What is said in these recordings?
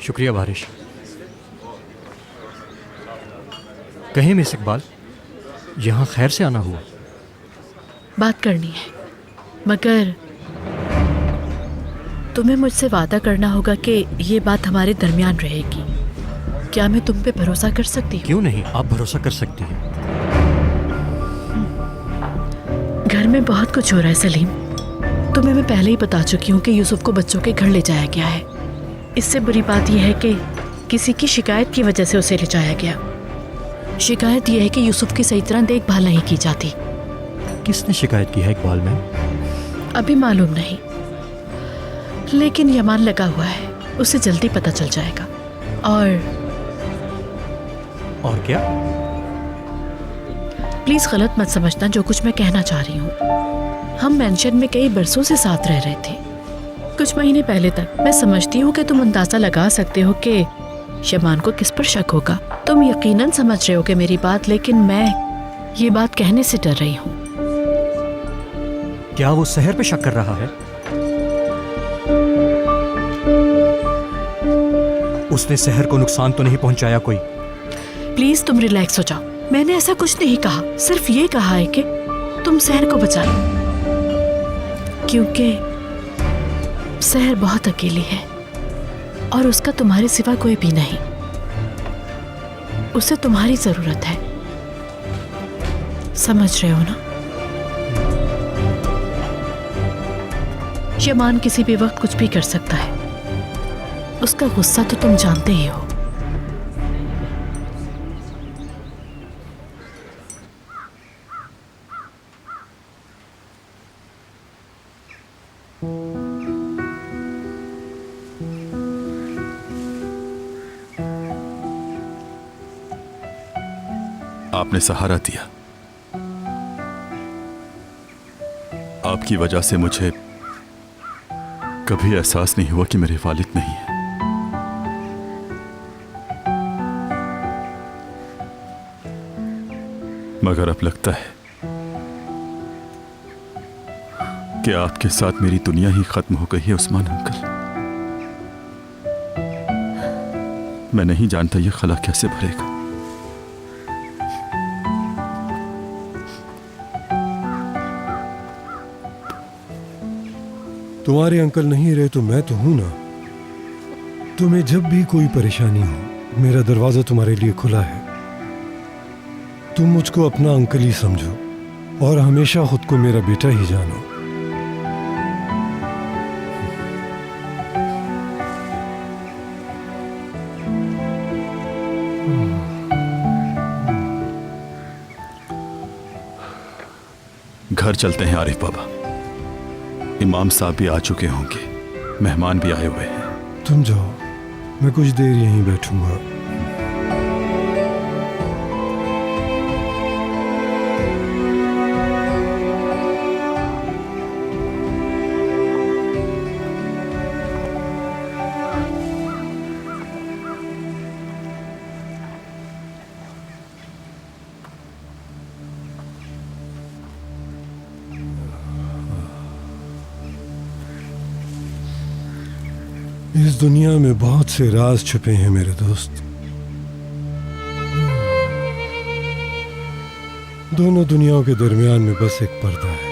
शुक्रिया बारिश। कहीं मिस इकबाल, यहाँ खैर से आना हुआ? बात करनी है, मगर तुम्हें मुझसे वादा करना होगा कि ये बात हमारे दरमियान रहेगी। क्या मैं तुम पे भरोसा कर सकती हूँ? क्यों नहीं, आप भरोसा कर सकती हैं। घर में बहुत कुछ हो रहा है सलीम। तुम्हें मैं पहले ही बता चुकी हूँ कि यूसुफ को बच्चों के घर ले जाया गया है। इससे बुरी बात यह है कि किसी की शिकायत की वजह से उसे ले जाया गया। शिकायत यह है कि यूसुफ की सही तरह देखभाल नहीं की जाती। किसने शिकायत की है इकबाल मैम? अभी मालूम नहीं, लेकिन यमान लगा हुआ है, उसे जल्दी पता चल जाएगा। और क्या? प्लीज गलत मत समझना जो कुछ मैं कहना चाह रही हूँ। हम मेंशन में कई बरसों से साथ रह रहे थे। कुछ महीने पहले तक मैं समझती हूँ कि तुम अंदाजा लगा सकते हो कि यमान को किस पर शक होगा। तुम यकीनन समझ रहे हो कि मेरी बात, लेकिन मैं ये बात कहने से डर रही हूँ। क्या वो सहर पे शक कर रहा है? उसने सहर को नुकसान तो नहीं पहुंचाया कोई? प्लीज तुम रिलैक्स हो जाओ। मैंने ऐसा कुछ नहीं कहा, सिर्फ ये कहा है कि तुम सहर को बचा लो, क्योंकि सहर बहुत अकेली है और उसका तुम्हारे सिवा कोई भी नहीं। उसे तुम्हारी जरूरत है, समझ रहे हो ना? यमान किसी भी वक्त कुछ भी कर सकता है। उसका गुस्सा तो तुम जानते ही हो। आपने सहारा दिया। आपकी वजह से मुझे कभी एहसास नहीं हुआ कि मेरे वालिद नहीं है। मगर अब लगता है कि आपके साथ मेरी दुनिया ही खत्म हो गई है उस्मान अंकल। मैं नहीं जानता ये खला कैसे भरेगा। तुम्हारे अंकल नहीं रहे तो मैं तो हूं ना। तुम्हें जब भी कोई परेशानी हो, मेरा दरवाजा तुम्हारे लिए खुला है। तुम मुझको अपना अंकल ही समझो और हमेशा खुद को मेरा बेटा ही जानो। घर चलते हैं आरिफ बाबा। इमाम साहब भी आ चुके होंगे, मेहमान भी आए हुए हैं। तुम जाओ, मैं कुछ देर यहीं बैठूंगा। इस दुनिया में बहुत से राज छुपे हैं मेरे दोस्त। दोनों दुनियाओं के दरमियान में बस एक पर्दा है।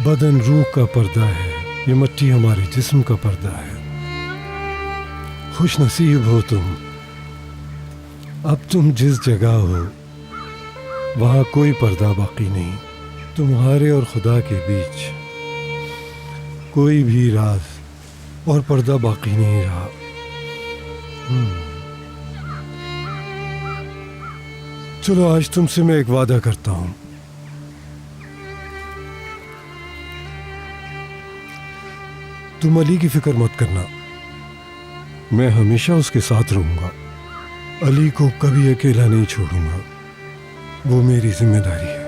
बदन रूह का पर्दा है, ये मिट्टी हमारे जिस्म का पर्दा है। खुश नसीब हो तुम, अब तुम जिस जगह हो वहां कोई पर्दा बाकी नहीं। तुम्हारे और खुदा के बीच कोई भी राज और पर्दा बाकी नहीं रहा। चलो आज तुमसे मैं एक वादा करता हूं। तुम अली की फिक्र मत करना, मैं हमेशा उसके साथ रहूंगा। अली को कभी अकेला नहीं छोड़ूंगा, वो मेरी जिम्मेदारी है।